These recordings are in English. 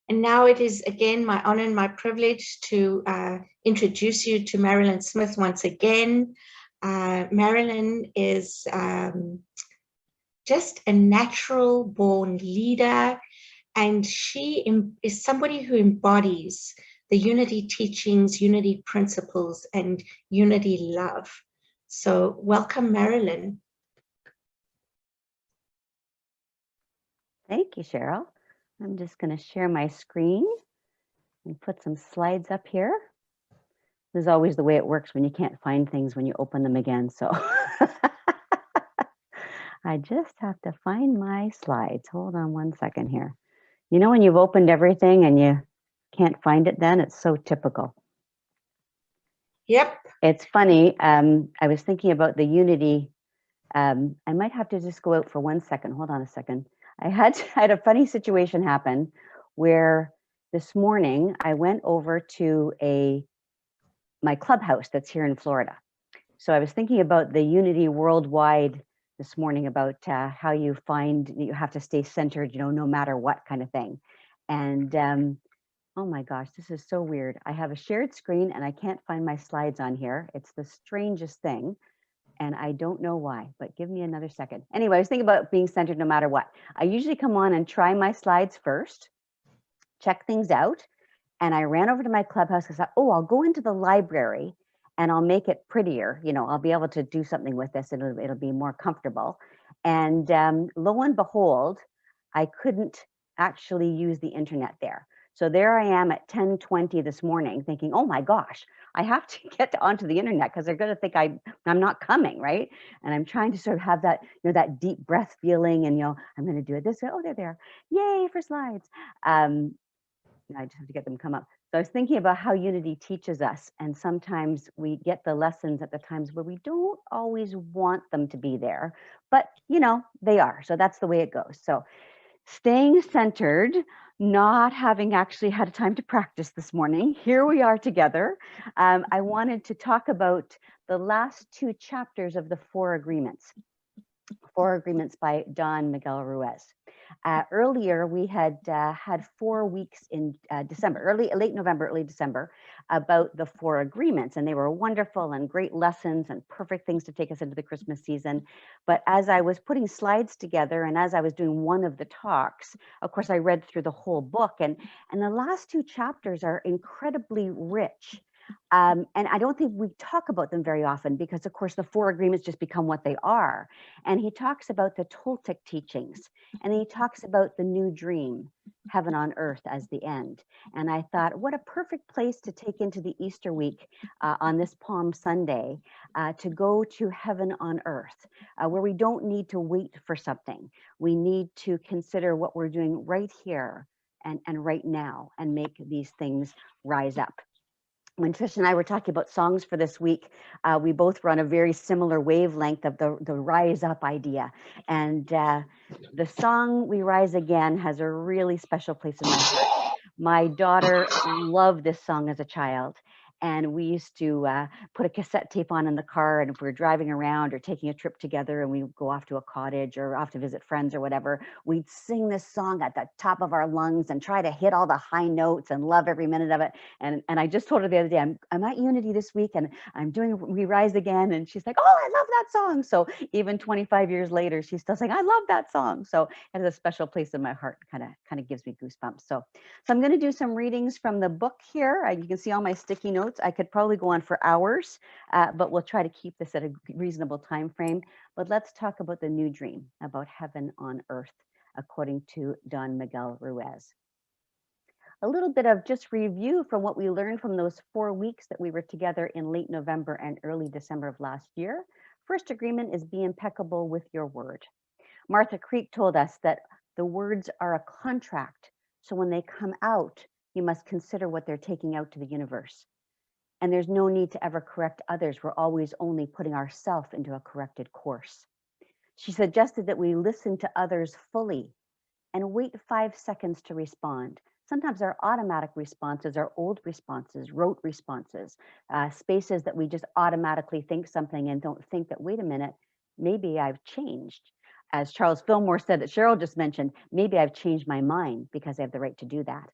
And now it is again my honor and my privilege to introduce you to Marilyn Smith once again. Marilyn is just a natural born leader, and she is somebody who embodies the unity teachings, unity principles, and unity love. So welcome, Marilyn. Thank you, Cheryl. I'm just going to share my screen and put some slides up here. This is always the way it works when you can't find things when you open them again. So I just have to find my slides. Hold on one second here. You know when you've opened everything and you can't find it then? It's so typical. Yep. It's funny. I was thinking about the unity. I might have to just go out for 1 second. Hold on a second. I had a funny situation happen where this morning I went over to my clubhouse that's here in Florida. So I was thinking about the unity worldwide this morning, about how you find you have to stay centered, no matter what kind of thing. And oh my gosh, this is so weird. I have a shared screen and I can't find my slides on here. It's the strangest thing. And I don't know why, but give me another second. Anyway, I was thinking about being centered no matter what. I usually come on and try my slides first, check things out. And I ran over to my clubhouse and thought, oh, I'll go into the library and I'll make it prettier. I'll be able to do something with this and it'll be more comfortable. And lo and behold, I couldn't actually use the internet there. So there I am at 10:20 this morning thinking, oh my gosh, I have to get onto the internet because they're going to think I'm not coming, right? And I'm trying to sort of have that, that deep breath feeling and, I'm going to do it this way. Oh, they're there. Yay for slides. I just have to get them to come up. So I was thinking about how unity teaches us. And sometimes we get the lessons at the times where we don't always want them to be there, but they are. So that's the way it goes. So staying centered, not having actually had time to practice this morning. Here we are together. I wanted to talk about the last 2 chapters of the Four Agreements. Four Agreements by Don Miguel Ruiz. Earlier, we had had 4 weeks in December, late November, early December, about the Four Agreements, and they were wonderful and great lessons and perfect things to take us into the Christmas season. But as I was putting slides together and as I was doing one of the talks, of course, I read through the whole book, and the last 2 chapters are incredibly rich. And I don't think we talk about them very often because, of course, the Four Agreements just become what they are. And he talks about the Toltec teachings, and he talks about the new dream, heaven on earth as the end. And I thought, what a perfect place to take into the Easter week on this Palm Sunday, to go to heaven on earth, where we don't need to wait for something. We need to consider what we're doing right here and right now and make these things rise up. When Trish and I were talking about songs for this week, we both were on a very similar wavelength of the rise up idea. And the song We Rise Again has a really special place in my heart. My daughter loved this song as a child. And we used to put a cassette tape on in the car, and if we were driving around or taking a trip together and we go off to a cottage or off to visit friends or whatever, we'd sing this song at the top of our lungs and try to hit all the high notes and love every minute of it. And I just told her the other day, I'm at Unity this week and I'm doing We Rise Again. And she's like, oh, I love that song. So even 25 years later, she's still saying, I love that song. So it has a special place in my heart, kind of gives me goosebumps. So I'm going to do some readings from the book here. You can see all my sticky notes. I could probably go on for hours, but we'll try to keep this at a reasonable time frame. But let's talk about the new dream, about heaven on earth, according to Don Miguel Ruiz. A little bit of just review from what we learned from those 4 weeks that we were together in late November and early December of last year. First agreement is be impeccable with your word. Martha Creek told us that the words are a contract. So when they come out, you must consider what they're taking out to the universe. And there's no need to ever correct others. We're always only putting ourselves into a corrected course. She suggested that we listen to others fully and wait 5 seconds to respond. Sometimes our automatic responses are old responses, rote responses, spaces that we just automatically think something and don't think that, wait a minute, maybe I've changed. As Charles Fillmore said that Cheryl just mentioned, maybe I've changed my mind because I have the right to do that.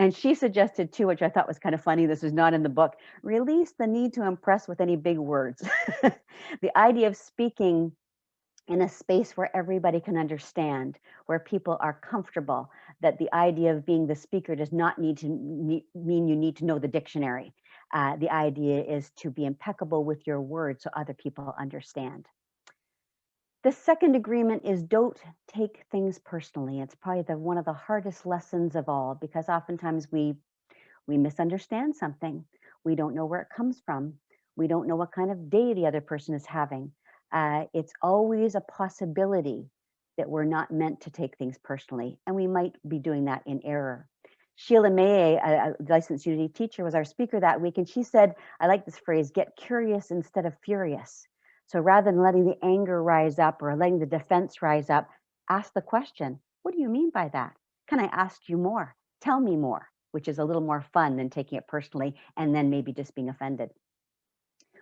And she suggested too, which I thought was kind of funny, this is not in the book, release the need to impress with any big words. The idea of speaking in a space where everybody can understand, where people are comfortable, that the idea of being the speaker does not mean you need to know the dictionary. The idea is to be impeccable with your words so other people understand. The second agreement is don't take things personally. It's probably one of the hardest lessons of all, because oftentimes we misunderstand something. We don't know where it comes from. We don't know what kind of day the other person is having. It's always a possibility that we're not meant to take things personally, and we might be doing that in error. Sheila May, a licensed Unity teacher, was our speaker that week, and she said, I like this phrase, get curious instead of furious. So rather than letting the anger rise up or letting the defense rise up, ask the question, what do you mean by that? Can I ask you more? Tell me more, which is a little more fun than taking it personally and then maybe just being offended.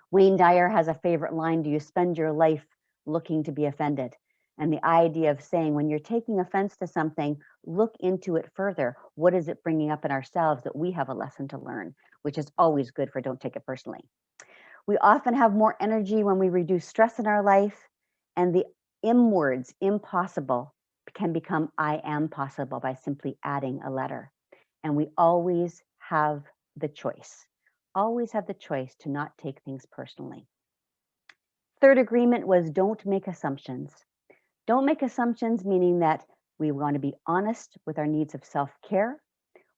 Wayne Dyer has a favorite line, do you spend your life looking to be offended? And the idea of saying, when you're taking offense to something, look into it further. What is it bringing up in ourselves that we have a lesson to learn, which is always good for don't take it personally. We often have more energy when we reduce stress in our life, and the M words, impossible, can become I am possible by simply adding a letter. And we always have the choice to not take things personally. Third agreement was don't make assumptions. Don't make assumptions, meaning that we want to be honest with our needs of self-care.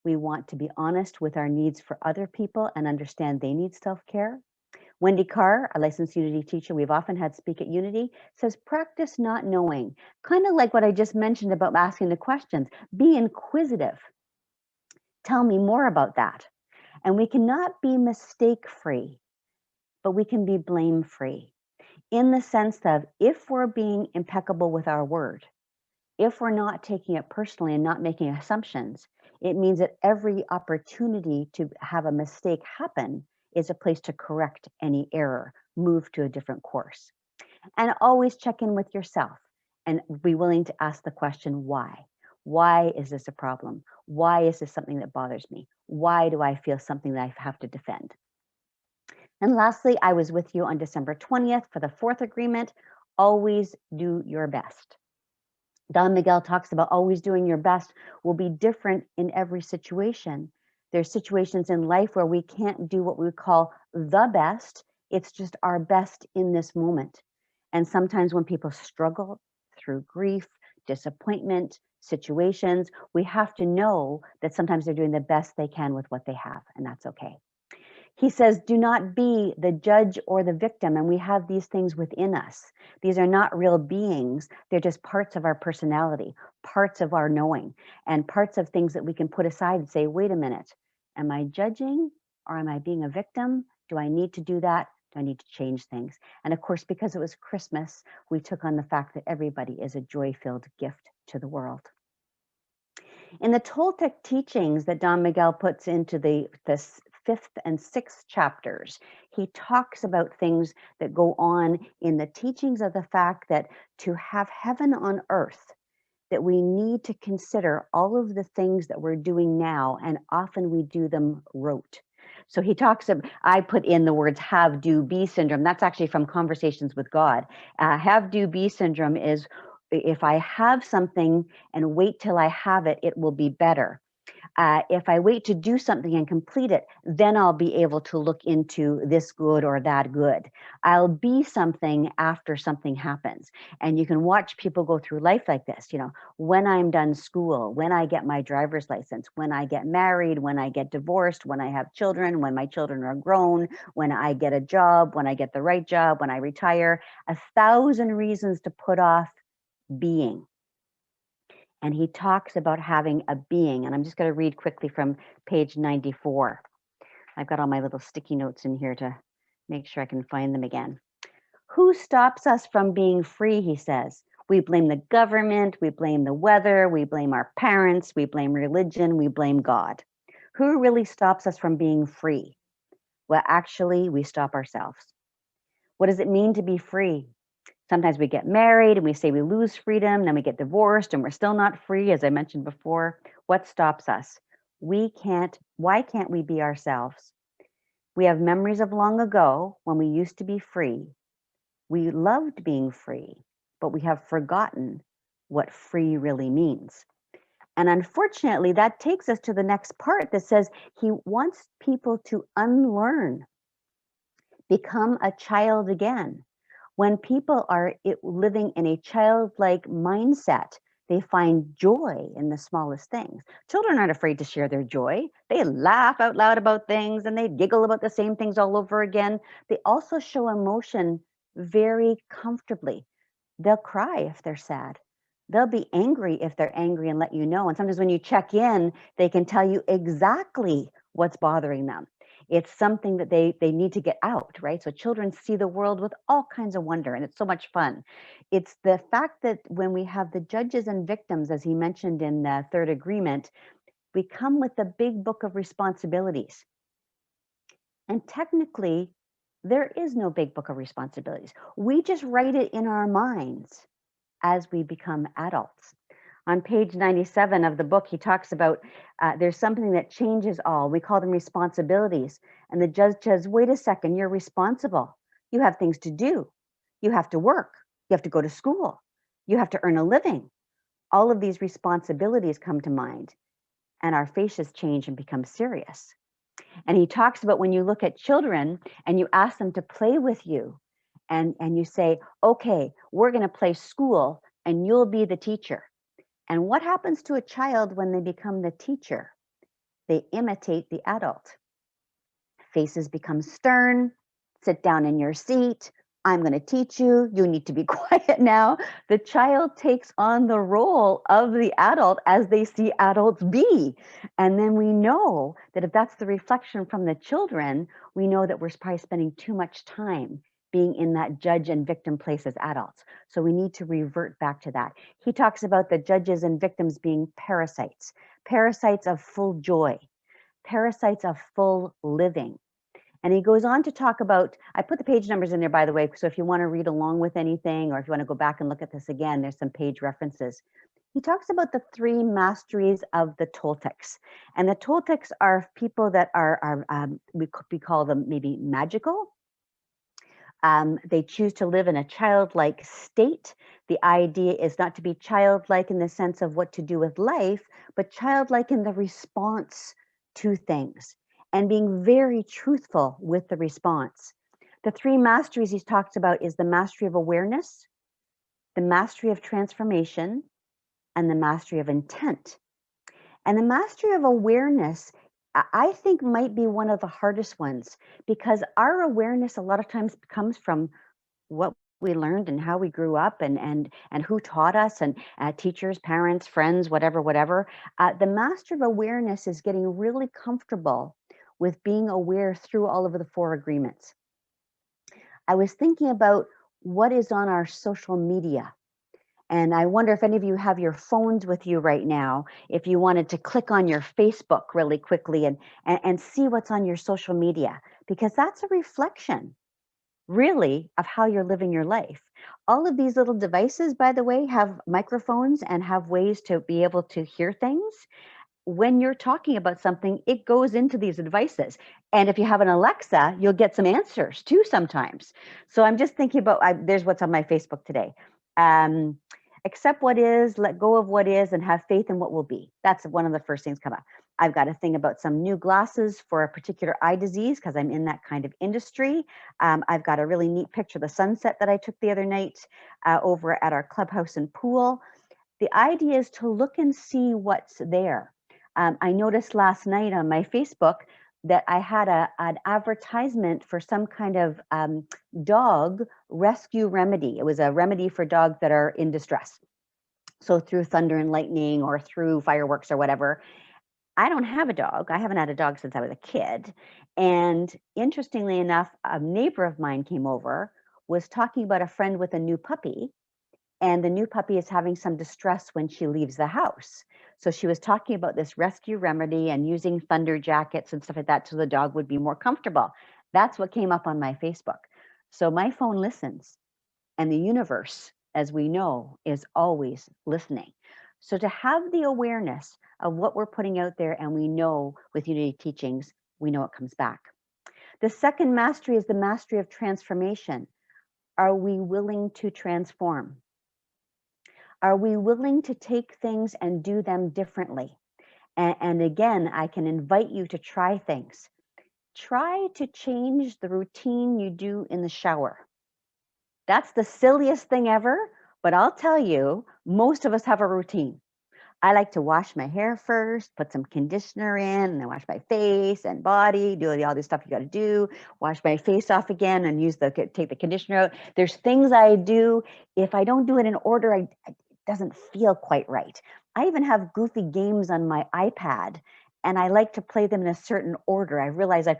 We want to be honest with our needs for other people and understand they need self-care. Wendy Carr, a licensed Unity teacher we've often had speak at Unity, says practice not knowing. Kind of like what I just mentioned about asking the questions. Be inquisitive. Tell me more about that. And we cannot be mistake-free, but we can be blame-free, in the sense of if we're being impeccable with our word, if we're not taking it personally and not making assumptions, it means that every opportunity to have a mistake happen is a place to correct any error, move to a different course. And always check in with yourself and be willing to ask the question, why? Why is this a problem? Why is this something that bothers me? Why do I feel something that I have to defend? And lastly, I was with you on December 20th for the fourth agreement, always do your best. Don Miguel talks about always doing your best will be different in every situation. There's situations in life where we can't do what we would call the best. It's just our best in this moment. And sometimes when people struggle through grief, disappointment, situations, we have to know that sometimes they're doing the best they can with what they have, and that's okay. He says, do not be the judge or the victim. And we have these things within us. These are not real beings. They're just parts of our personality, parts of our knowing, and parts of things that we can put aside and say, wait a minute, am I judging or am I being a victim? Do I need to do that? Do I need to change things? And of course, because it was Christmas, we took on the fact that everybody is a joy-filled gift to the world. In the Toltec teachings that Don Miguel puts into the fifth and sixth chapters, he talks about things that go on in the teachings of the fact that to have heaven on earth, that we need to consider all of the things that we're doing now, and often we do them rote. So he talks about, I put in the words have, do, be syndrome. That's actually from Conversations with God. Have, do, be syndrome is if I have something and wait till I have it, it will be better. If I wait to do something and complete it, then I'll be able to look into this good or that good. I'll be something after something happens. And you can watch people go through life like this, you know, when I'm done school, when I get my driver's license, when I get married, when I get divorced, when I have children, when my children are grown, when I get a job, when I get the right job, when I retire, 1,000 reasons to put off being. And he talks about having a being. And I'm just going to read quickly from page 94. I've got all my little sticky notes in here to make sure I can find them again. Who stops us from being free, he says. We blame the government, we blame the weather, we blame our parents, we blame religion, we blame God. Who really stops us from being free? Well, actually, we stop ourselves. What does it mean to be free? Sometimes we get married and we say we lose freedom, then we get divorced and we're still not free, as I mentioned before. What stops us? why can't we be ourselves? We have memories of long ago when we used to be free. We loved being free, but we have forgotten what free really means. And unfortunately, that takes us to the next part that says he wants people to unlearn, become a child again. When people are living in a childlike mindset, they find joy in the smallest things. Children aren't afraid to share their joy. They laugh out loud about things and they giggle about the same things all over again. They also show emotion very comfortably. They'll cry if they're sad. They'll be angry if they're angry and let you know. And sometimes when you check in, they can tell you exactly what's bothering them. It's something that they need to get out, right? So children see the world with all kinds of wonder, and it's so much fun. It's the fact that when we have the judges and victims, as he mentioned in the third agreement, we come with a big book of responsibilities. And technically, there is no big book of responsibilities. We just write it in our minds as we become adults. On page 97 of the book, he talks about there's something that changes all. We call them responsibilities. And the judge says, wait a second, you're responsible. You have things to do. You have to work. You have to go to school. You have to earn a living. All of these responsibilities come to mind, and our faces change and become serious. And he talks about when you look at children and you ask them to play with you, and you say, okay, we're going to play school and you'll be the teacher. And what happens to a child when they become the teacher? They imitate the adult. Faces become stern, sit down in your seat. I'm going to teach you. You need to be quiet now. The child takes on the role of the adult as they see adults be. And then we know that if that's the reflection from the children, we know that we're probably spending too much time being in that judge and victim place as adults. So we need to revert back to that. He talks about the judges and victims being parasites, parasites of full joy, parasites of full living. And he goes on to talk about, I put the page numbers in there, by the way, so if you want to read along with anything, or if you want to go back and look at this again, there's some page references. He talks about the three masteries of the Toltecs. And the Toltecs are people that we call them maybe magical. They choose to live in a childlike state. The idea is not to be childlike in the sense of what to do with life, but childlike in the response to things and being very truthful with the response. The three masteries he's talked about is the mastery of awareness, the mastery of transformation, and the mastery of intent. And the mastery of awareness, I think, might be one of the hardest ones, because our awareness a lot of times comes from what we learned and how we grew up and who taught us, and teachers, parents, friends, whatever. The mastery of awareness is getting really comfortable with being aware through all of the four agreements. I was thinking about what is on our social media. And I wonder if any of you have your phones with you right now, if you wanted to click on your Facebook really quickly and see what's on your social media, because that's a reflection really of how you're living your life. All of these little devices, by the way, have microphones and have ways to be able to hear things. When you're talking about something, it goes into these devices. And if you have an Alexa, you'll get some answers too sometimes. So I'm just thinking about, there's what's on my Facebook today. Accept what is, let go of what is, and have faith in what will be. That's one of the first things come up. I've got a thing about some new glasses for a particular eye disease because I'm in that kind of industry. I've got a really neat picture of the sunset that I took the other night over at our clubhouse and pool. The idea is to look and see what's there. I noticed last night on my Facebook that I had an advertisement for some kind of dog rescue remedy. It was a remedy for dogs that are in distress. So through thunder and lightning or through fireworks or whatever. I don't have a dog. I haven't had a dog since I was a kid. And interestingly enough, a neighbor of mine came over, was talking about a friend with a new puppy. And the new puppy is having some distress when she leaves the house. So she was talking about this rescue remedy and using thunder jackets and stuff like that so the dog would be more comfortable. That's what came up on my Facebook. So my phone listens, and the universe, as we know, is always listening. So to have the awareness of what we're putting out there, and we know with Unity teachings, we know it comes back. The second mastery is the mastery of transformation. Are we willing to transform? Are we willing to take things and do them differently? And again, I can invite you to try things. Try to change the routine you do in the shower. That's the silliest thing ever, but I'll tell you, most of us have a routine. I like to wash my hair first, put some conditioner in, and then wash my face and body, do all this stuff you got to do, wash my face off again and take the conditioner out. There's things I do. If I don't do it in order, it doesn't feel quite right. I even have goofy games on my iPad, and I like to play them in a certain order. I realize I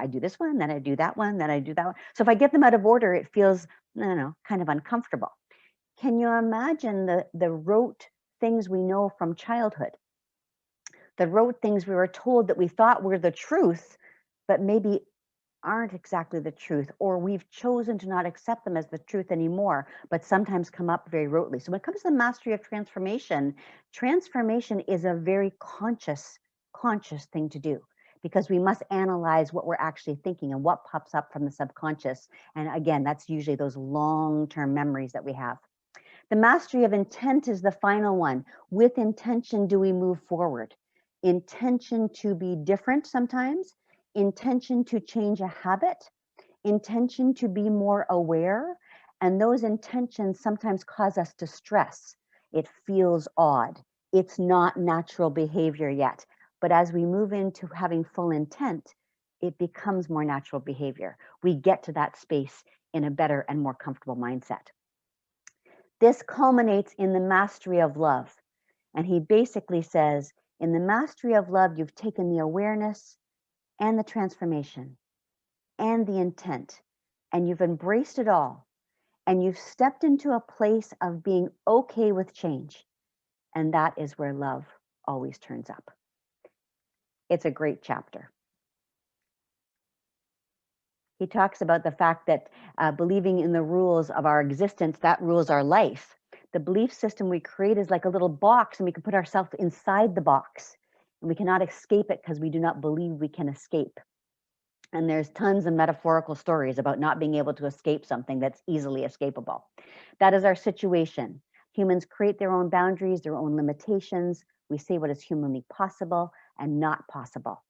do this one, then I do that one, then I do that one. So if I get them out of order, it feels, kind of uncomfortable. Can you imagine the rote things we know from childhood, the rote things we were told that we thought were the truth, but maybe aren't exactly the truth, or we've chosen to not accept them as the truth anymore, but sometimes come up very rotely. So when it comes to the mastery of transformation, transformation is a very conscious thing to do, because we must analyze what we're actually thinking and what pops up from the subconscious. And again, that's usually those long-term memories that we have. The mastery of intent is the final one. With intention, do we move forward? Intention to be different sometimes, intention to change a habit, intention to be more aware. And those intentions sometimes cause us to stress. It feels odd. It's not natural behavior yet. But as we move into having full intent, it becomes more natural behavior. We get to that space in a better and more comfortable mindset. This culminates in the mastery of love. And he basically says, in the mastery of love, you've taken the awareness and the transformation and the intent, and you've embraced it all. And you've stepped into a place of being okay with change. And that is where love always turns up. It's a great chapter. He talks about the fact that believing in the rules of our existence, that rules our life. The belief system we create is like a little box, and we can put ourselves inside the box. And we cannot escape it because we do not believe we can escape. And there's tons of metaphorical stories about not being able to escape something that's easily escapable. That is our situation. Humans create their own boundaries, their own limitations. We say what is humanly possible and not possible.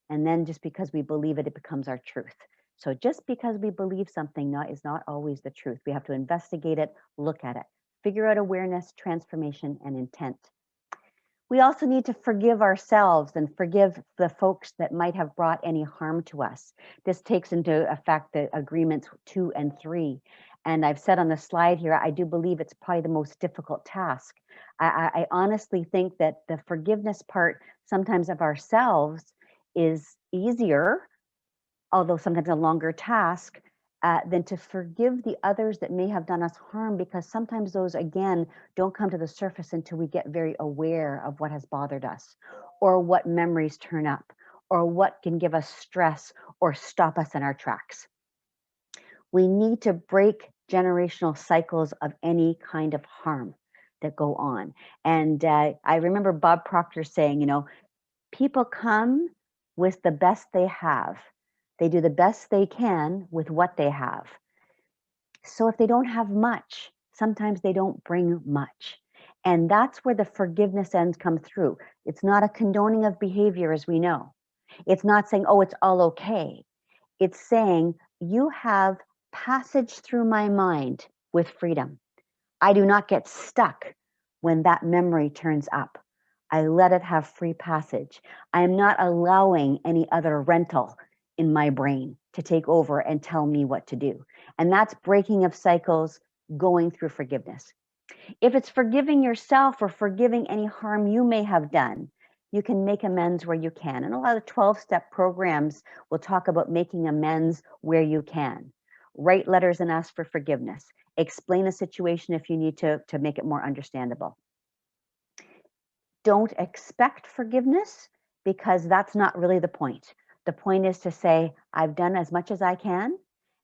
And then just because we believe it, it becomes our truth. So just because we believe something is not always the truth. We have to investigate it, look at it, figure out awareness, transformation, and intent. We also need to forgive ourselves and forgive the folks that might have brought any harm to us. This takes into effect the agreements 2 and 3. And I've said on the slide here, I do believe it's probably the most difficult task. I honestly think that the forgiveness part sometimes of ourselves is easier, although sometimes a longer task, than to forgive the others that may have done us harm, because sometimes those, again, don't come to the surface until we get very aware of what has bothered us, or what memories turn up, or what can give us stress or stop us in our tracks. We need to break generational cycles of any kind of harm that go on. And I remember Bob Proctor saying, people come with the best they have. They do the best they can with what they have. So if they don't have much, sometimes they don't bring much. And that's where the forgiveness ends come through. It's not a condoning of behavior, as we know. It's not saying, oh, it's all okay. It's saying, you have passage through my mind with freedom. I do not get stuck when that memory turns up. I let it have free passage. I am not allowing any other rental in my brain to take over and tell me what to do. And that's breaking of cycles, going through forgiveness. If it's forgiving yourself or forgiving any harm you may have done, you can make amends where you can. And a lot of 12-step programs will talk about making amends where you can. Write letters and ask for forgiveness. Explain a situation if you need to make it more understandable. Don't expect forgiveness, because that's not really the point. The point is to say, I've done as much as I can,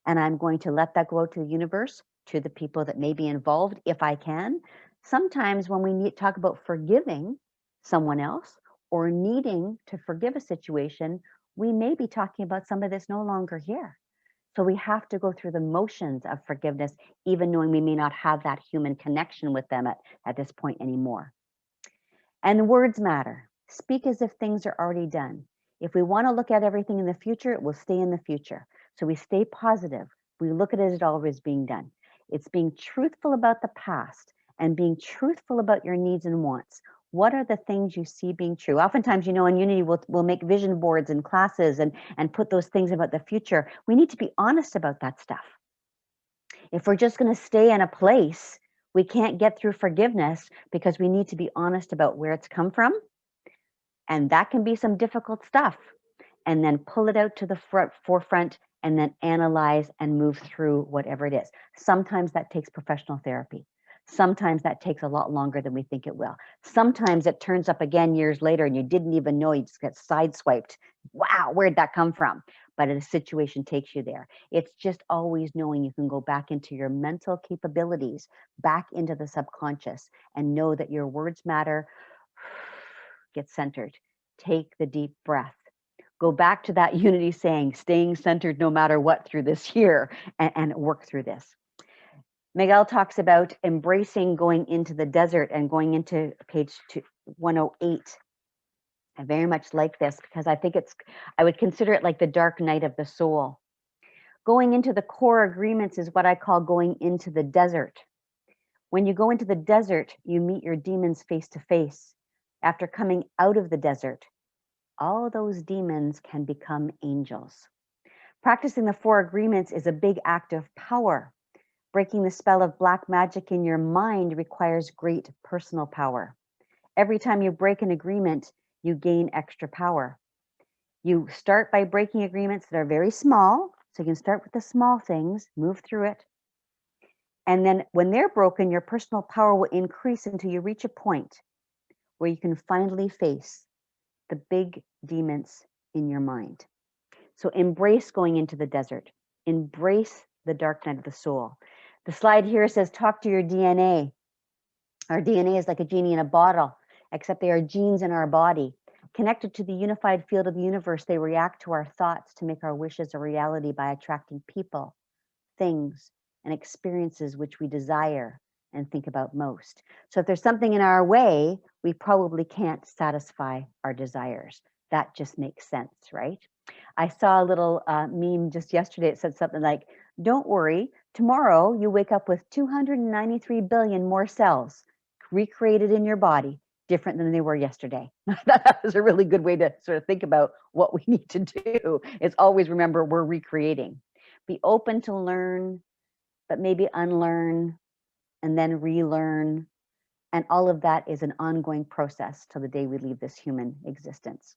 and I'm going to let that go out to the universe, to the people that may be involved, if I can, Sometimes when we talk about forgiving someone else or needing to forgive a situation, we may be talking about somebody that's no longer here. So we have to go through the motions of forgiveness, even knowing we may not have that human connection with them at this point anymore. And words matter. Speak as if things are already done. If we want to look at everything in the future, it will stay in the future. So we stay positive. We look at it as always being done. It's being truthful about the past and being truthful about your needs and wants. What are the things you see being true? Oftentimes, in Unity, we'll make vision boards in classes and put those things about the future. We need to be honest about that stuff. If we're just going to stay in a place, we can't get through forgiveness because we need to be honest about where it's come from. And that can be some difficult stuff. And then pull it out to the forefront and then analyze and move through whatever it is. Sometimes that takes professional therapy. Sometimes that takes a lot longer than we think it will. Sometimes it turns up again years later and you didn't even know, you just get sideswiped. Wow, where'd that come from? But a situation takes you there. It's just always knowing you can go back into your mental capabilities, back into the subconscious, and know that your words matter. Get centered. Take the deep breath. Go back to that Unity saying, staying centered no matter what through this year, and work through this. Miguel talks about embracing going into the desert and going into page 108. I very much like this because I think I would consider it like the dark night of the soul. Going into the core agreements is what I call going into the desert. When you go into the desert, you meet your demons face to face. After coming out of the desert, all those demons can become angels. Practicing the 4 agreements is a big act of power. Breaking the spell of black magic in your mind requires great personal power. Every time you break an agreement, you gain extra power. You start by breaking agreements that are very small. So you can start with the small things, move through it. And then when they're broken, your personal power will increase until you reach a point where you can finally face the big demons in your mind. So embrace going into the desert. Embrace the dark night of the soul. The slide here says, talk to your DNA. Our DNA is like a genie in a bottle, except they are genes in our body. Connected to the unified field of the universe, they react to our thoughts to make our wishes a reality by attracting people, things, and experiences which we desire and think about most. So if there's something in our way, we probably can't satisfy our desires. That just makes sense, right? I saw a little meme just yesterday. It said something like, don't worry, tomorrow you wake up with 293 billion more cells recreated in your body, different than they were yesterday. That was a really good way to sort of think about what we need to do. Is always remember we're recreating. Be open to learn, but maybe unlearn and then relearn. And all of that is an ongoing process till the day we leave this human existence.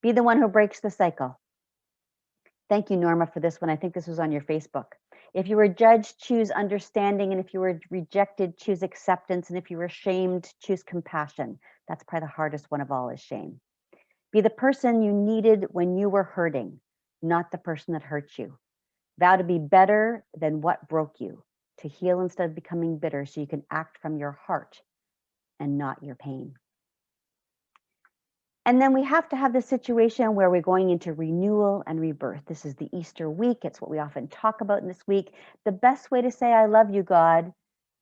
Be the one who breaks the cycle. Thank you, Norma, for this one. I think this was on your Facebook. If you were judged, choose understanding. And if you were rejected, choose acceptance. And if you were shamed, choose compassion. That's probably the hardest one of all, is shame. Be the person you needed when you were hurting, not the person that hurt you. Vow to be better than what broke you, to heal instead of becoming bitter so you can act from your heart and not your pain. And then we have to have the situation where we're going into renewal and rebirth. This is the Easter week. It's what we often talk about in this week. The best way to say, I love you, God,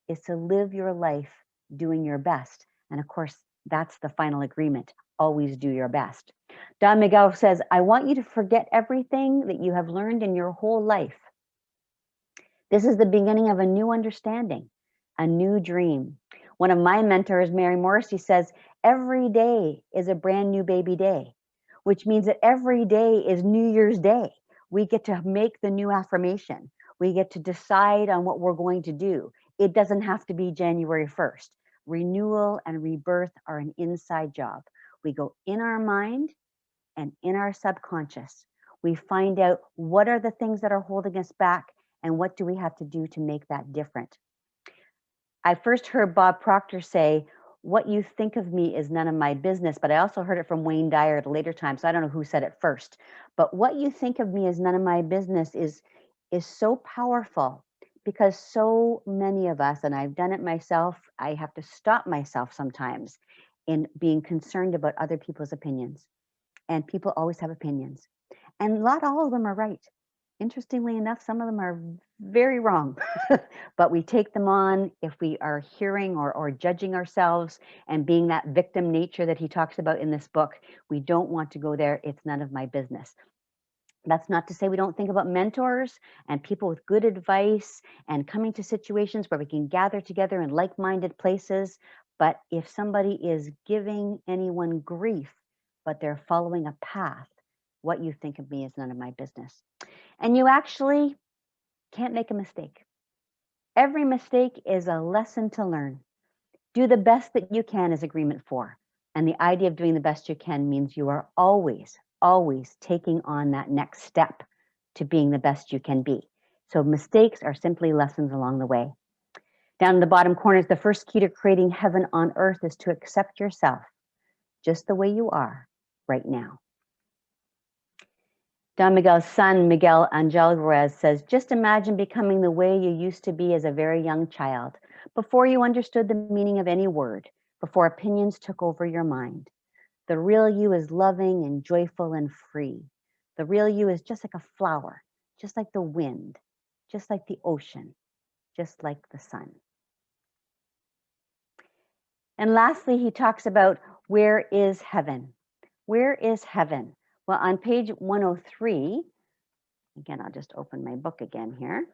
is to live your life doing your best. And of course, that's the final agreement. Always do your best. Don Miguel says, I want you to forget everything that you have learned in your whole life. This is the beginning of a new understanding, a new dream. One of my mentors, Mary Morrissey, says, every day is a brand new baby day, which means that every day is New Year's Day. We get to make the new affirmation. We get to decide on what we're going to do. It doesn't have to be January 1st. Renewal and rebirth are an inside job. We go in our mind and in our subconscious. We find out what are the things that are holding us back and what do we have to do to make that different. I first heard Bob Proctor say, what you think of me is none of my business, but I also heard it from Wayne Dyer at a later time, so I don't know who said it first. But what you think of me is none of my business is so powerful because so many of us, and I've done it myself, I have to stop myself sometimes in being concerned about other people's opinions. And people always have opinions. And not all of them are right. Interestingly enough, some of them are very wrong, but we take them on if we are hearing or judging ourselves and being that victim nature that he talks about in this book. We don't want to go there. It's none of my business. That's not to say we don't think about mentors and people with good advice and coming to situations where we can gather together in like-minded places. But if somebody is giving anyone grief, but they're following a path, what you think of me is none of my business. And you actually can't make a mistake. Every mistake is a lesson to learn. Do the best that you can is agreement 4. And the idea of doing the best you can means you are always taking on that next step to being the best you can be. So mistakes are simply lessons along the way. Down in the bottom corners, the first key to creating heaven on earth is to accept yourself just the way you are right now. Don Miguel's son, Miguel Angel Ruiz, says, just imagine becoming the way you used to be as a very young child, before you understood the meaning of any word, before opinions took over your mind. The real you is loving and joyful and free. The real you is just like a flower, just like the wind, just like the ocean, just like the sun. And lastly, he talks about where is heaven? Where is heaven? Well, on page 103, again, I'll just open my book again here.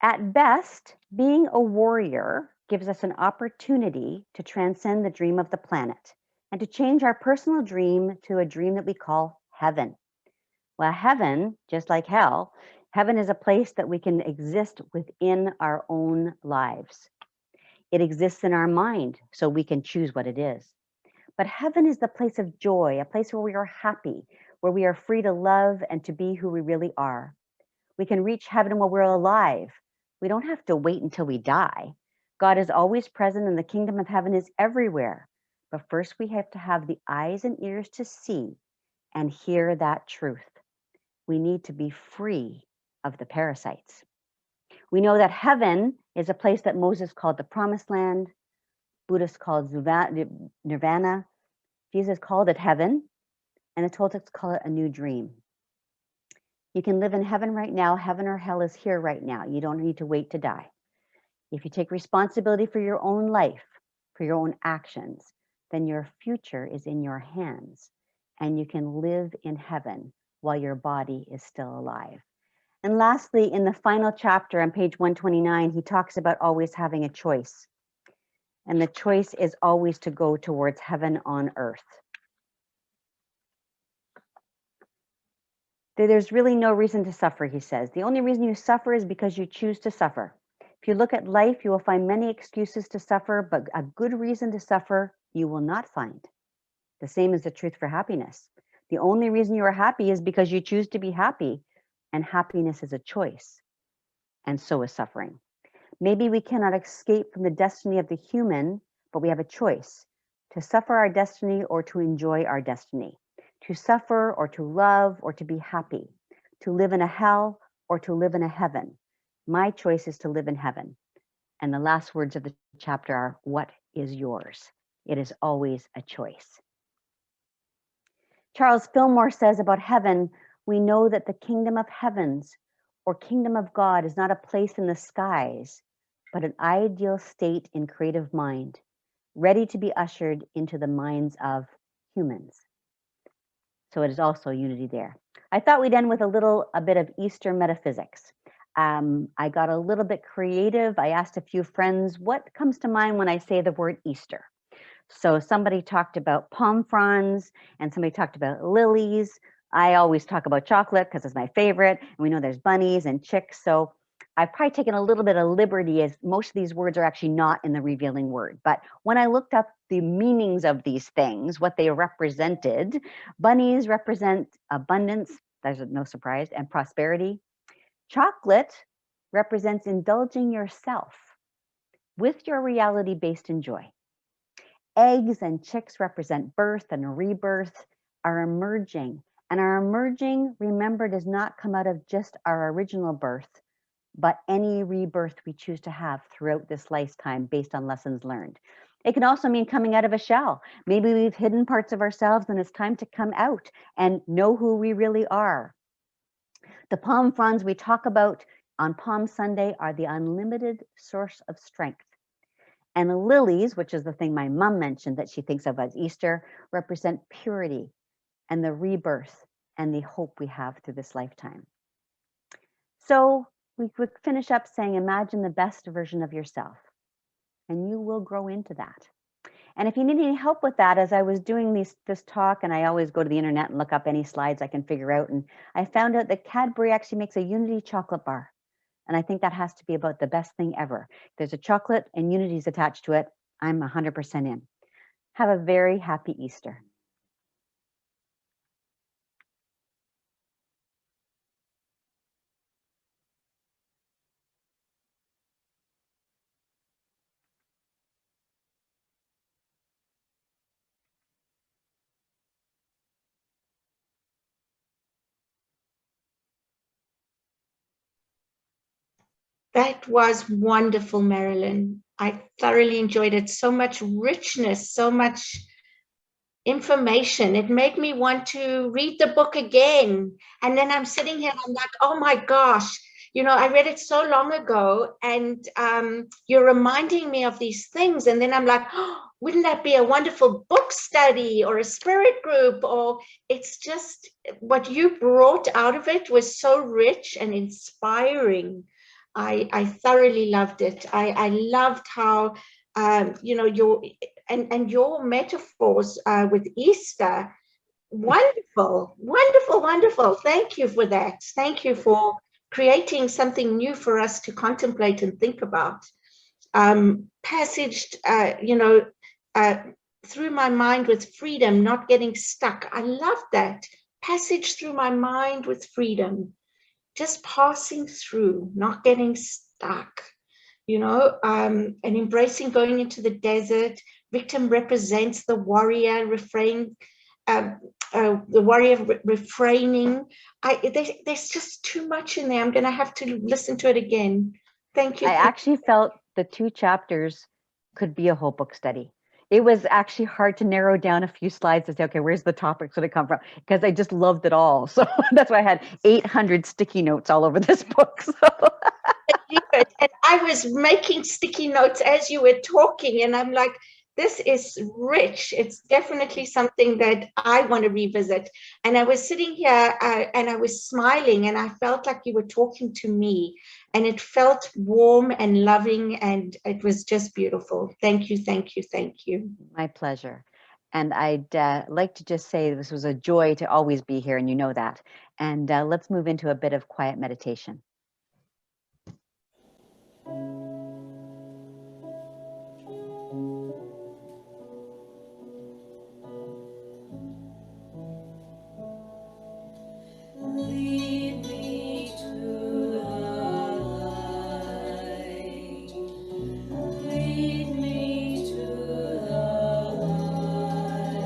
At best, being a warrior gives us an opportunity to transcend the dream of the planet and to change our personal dream to a dream that we call heaven. Well, heaven, just like hell, heaven is a place that we can exist within our own lives. It exists in our mind, so we can choose what it is. But heaven is the place of joy, a place where we are happy, where we are free to love and to be who we really are. We can reach heaven while we're alive. We don't have to wait until we die. God is always present and the kingdom of heaven is everywhere. But first we have to have the eyes and ears to see and hear that truth. We need to be free of the parasites. We know that heaven is a place that Moses called the promised land, Buddhists called nirvana, Jesus called it heaven, and the Toltecs call it a new dream. You can live in heaven right now. Heaven or hell is here right now. You don't need to wait to die. If you take responsibility for your own life, for your own actions, then your future is in your hands, and you can live in heaven while your body is still alive. And lastly, in the final chapter on page 129, he talks about always having a choice. And the choice is always to go towards heaven on earth. There's really no reason to suffer, he says. The only reason you suffer is because you choose to suffer. If you look at life, you will find many excuses to suffer, but a good reason to suffer you will not find. The same is the truth for happiness. The only reason you are happy is because you choose to be happy, and happiness is a choice, and so is suffering. Maybe we cannot escape from the destiny of the human, but we have a choice to suffer our destiny or to enjoy our destiny, to suffer or to love or to be happy, to live in a hell or to live in a heaven. My choice is to live in heaven. And the last words of the chapter are, what is yours? It is always a choice. Charles Fillmore says about heaven, we know that the kingdom of heavens or kingdom of God is not a place in the skies, but an ideal state in creative mind, ready to be ushered into the minds of humans. So it is also unity there. I thought we'd end with a bit of Easter metaphysics. I got a little bit creative. I asked a few friends, what comes to mind when I say the word Easter? So somebody talked about palm fronds and somebody talked about lilies. I always talk about chocolate because it's my favorite. And we know there's bunnies and chicks. So I've probably taken a little bit of liberty as most of these words are actually not in the revealing word. But when I looked up the meanings of these things, what they represented, bunnies represent abundance, there's no surprise, and prosperity. Chocolate represents indulging yourself with your reality-based enjoy. Eggs and chicks represent birth and rebirth, our emerging. And our emerging, remember, does not come out of just our original birth, but any rebirth we choose to have throughout this lifetime based on lessons learned. It can also mean coming out of a shell. Maybe we've hidden parts of ourselves and it's time to come out and know who we really are. The palm fronds we talk about on Palm Sunday are the unlimited source of strength. And the lilies, which is the thing my mom mentioned that she thinks of as Easter, represent purity and the rebirth and the hope we have through this lifetime. So we would finish up saying, imagine the best version of yourself, and you will grow into that. And if you need any help with that, as I was doing this talk, and I always go to the internet and look up any slides I can figure out, and I found out that Cadbury actually makes a Unity chocolate bar. And I think that has to be about the best thing ever. There's a chocolate and Unity's attached to it. I'm 100% in. Have a very happy Easter. That was wonderful, Marilyn. I thoroughly enjoyed it. So much richness, so much information. It made me want to read the book again. And then I'm sitting here and I'm like, oh my gosh, I read it so long ago, and you're reminding me of these things. And then I'm like, oh, wouldn't that be a wonderful book study or a spirit group? Or it's just what you brought out of it was so rich and inspiring. I thoroughly loved it. I loved how your metaphors with Easter. Wonderful, wonderful, wonderful. Thank you for that. Thank you for creating something new for us to contemplate and think about. Passaged, through my mind with freedom, not getting stuck. I love that. Passage through my mind with freedom, just passing through, not getting stuck, and embracing going into the desert. Victim represents the warrior, the warrior refraining. There's just too much in there. I'm going to have to listen to it again. Thank you. I actually felt the 2 chapters could be a whole book study. It was actually hard to narrow down a few slides to say, okay, where's the topics going to come from? Because I just loved it all. So that's why I had 800 sticky notes all over this book. So. And I was making sticky notes as you were talking, and I'm like, this is rich. It's definitely something that I want to revisit. And I was sitting here and I was smiling, and I felt like you were talking to me, and it felt warm and loving, and it was just beautiful. Thank you, thank you, thank you. My pleasure. And I'd like to just say this was a joy to always be here, and you know that. And let's move into a bit of quiet meditation. Lead me to the light. Lead me to the light.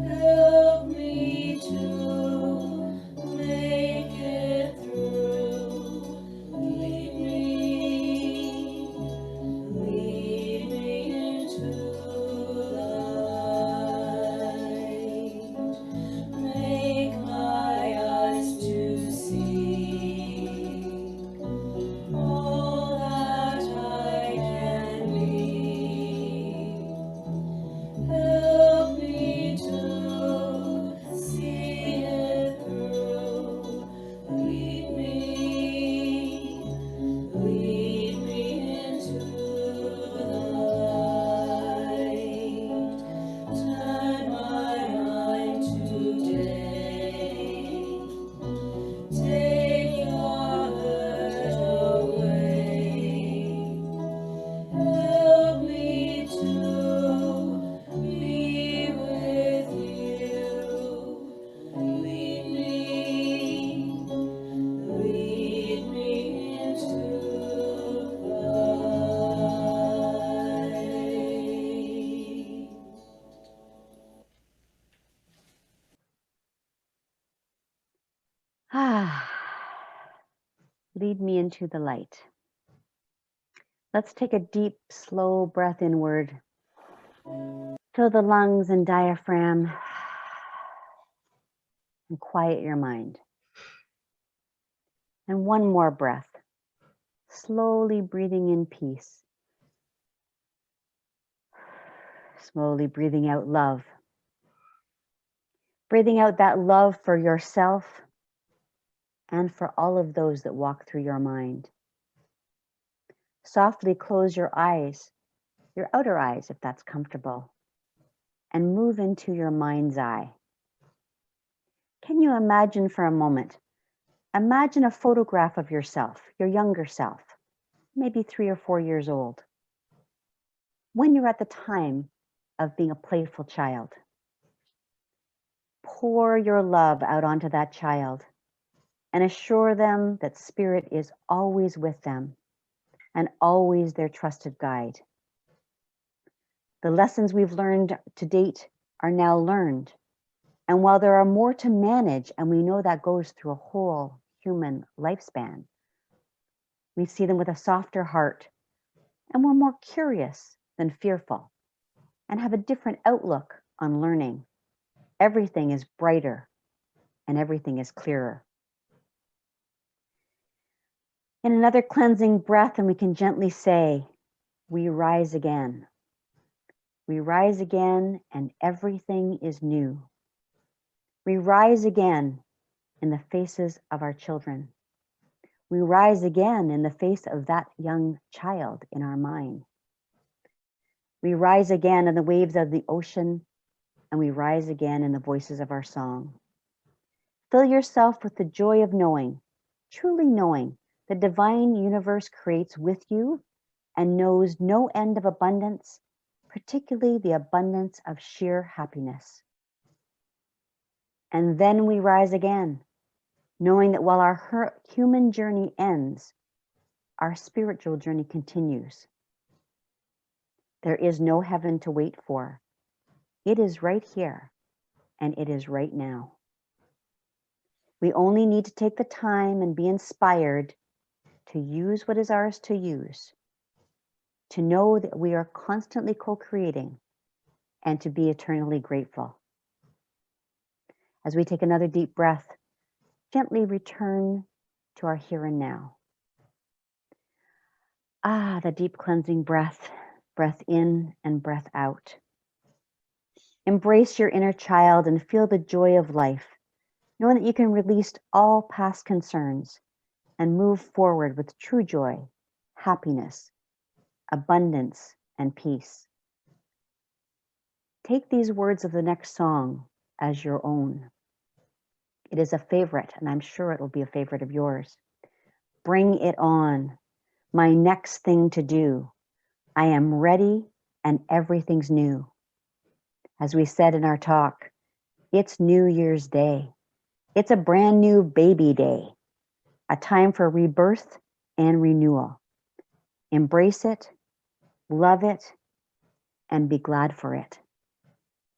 Help me to make it through. Lead me into the light. Make my eyes to see all that I can be. Help me to see it through. Lead me into the light. Turn my mind today. Take your hurt away. Help me to be with you. Lead me into the light. Ah. Lead me into the light. Let's take a deep, slow breath inward. Fill the lungs and diaphragm and quiet your mind. And one more breath, slowly breathing in peace. Slowly breathing out love. Breathing out that love for yourself and for all of those that walk through your mind. Softly close your eyes, your outer eyes if that's comfortable, and move into your mind's eye. Can you imagine for a moment? Imagine a photograph of yourself, your younger self, maybe 3 or 4 years old, when you're at the time of being a playful child. Pour your love out onto that child and assure them that Spirit is always with them and always their trusted guide. The lessons we've learned to date are now learned. And while there are more to manage, and we know that goes through a whole human lifespan, we see them with a softer heart, and we're more curious than fearful, and have a different outlook on learning. Everything is brighter, and everything is clearer. In another cleansing breath, and we can gently say, we rise again. We rise again, and everything is new. We rise again in the faces of our children. We rise again in the face of that young child in our mind. We rise again in the waves of the ocean, and we rise again in the voices of our song. Fill yourself with the joy of knowing, truly knowing, the divine universe creates with you and knows no end of abundance, particularly the abundance of sheer happiness. And then we rise again, knowing that while our human journey ends, our spiritual journey continues. There is no heaven to wait for. It is right here, and it is right now. We only need to take the time and be inspired to use what is ours to use, to know that we are constantly co-creating, and to be eternally grateful. As we take another deep breath, gently return to our here and now. The deep cleansing breath, breath in and breath out. Embrace your inner child and feel the joy of life, knowing that you can release all past concerns and move forward with true joy, happiness, abundance, and peace. Take these words of the next song as your own. It is a favorite, and I'm sure it will be a favorite of yours. Bring it on. My next thing to do. I am ready and everything's new. As we said in our talk, it's New Year's Day. It's a brand new baby day, a time for rebirth and renewal. Embrace it, love it, and be glad for it.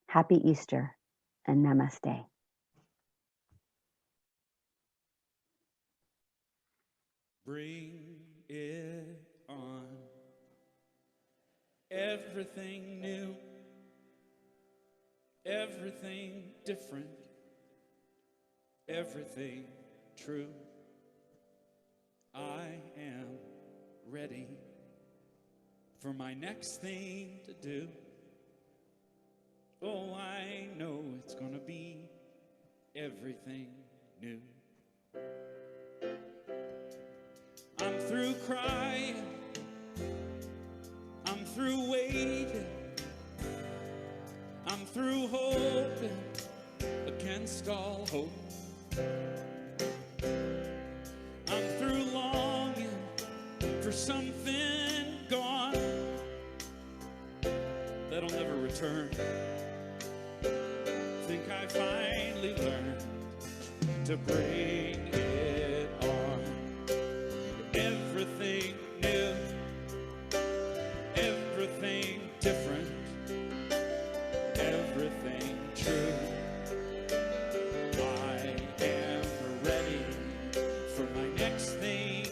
Happy Easter and namaste. Bring it on. Everything new, everything different, everything true. I am ready for my next thing to do. Oh, I know it's gonna be everything new. I'm through crying, I'm through waiting, I'm through hoping against all hope. I'm through longing for something gone that'll never return. Think I finally learned to bring it on. Everything new, everything different, everything true. I am ready for my next thing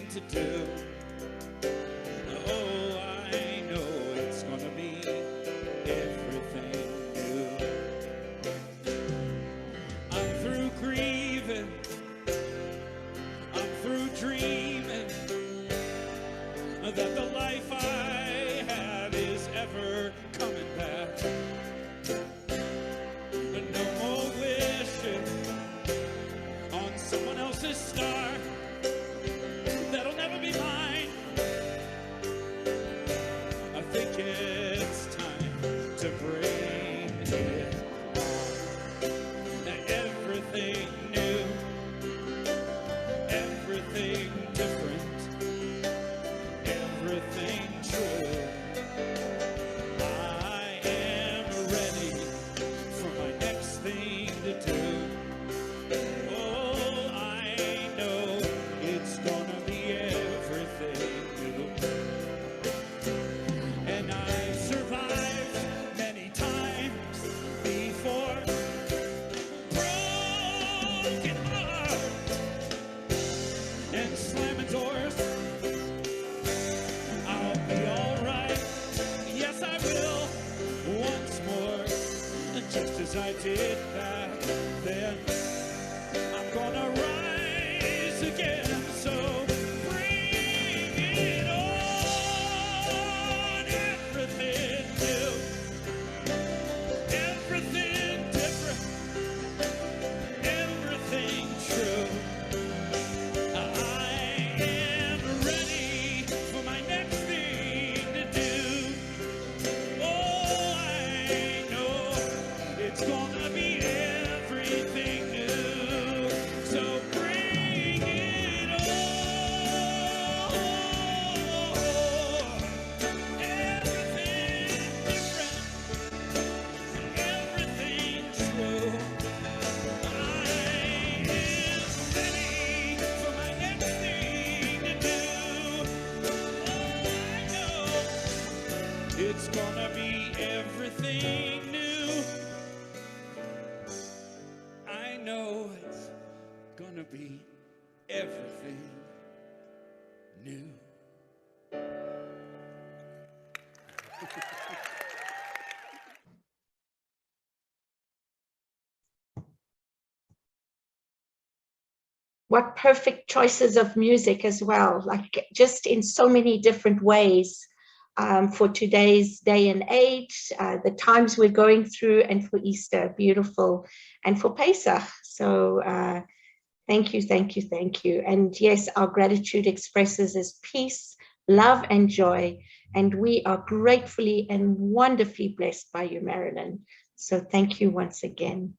as I did back then. I'm gonna rise again, so bring it on. Everything new, everything different, everything true. I am ready for my next thing to do. Oh, I know it's gonna be everything new. So bring it on. Everything different, everything true. I am ready for my next thing to do. Oh, I know it's gonna be everything new. I know it's gonna be everything new. What perfect choices of music as well, like just in so many different ways, for today's day and age, the times we're going through, and for Easter, beautiful, and for Pesach. So thank you, thank you, thank you. And yes, our gratitude expresses as peace, love, and joy. And we are gratefully and wonderfully blessed by you, Marilyn. So thank you once again.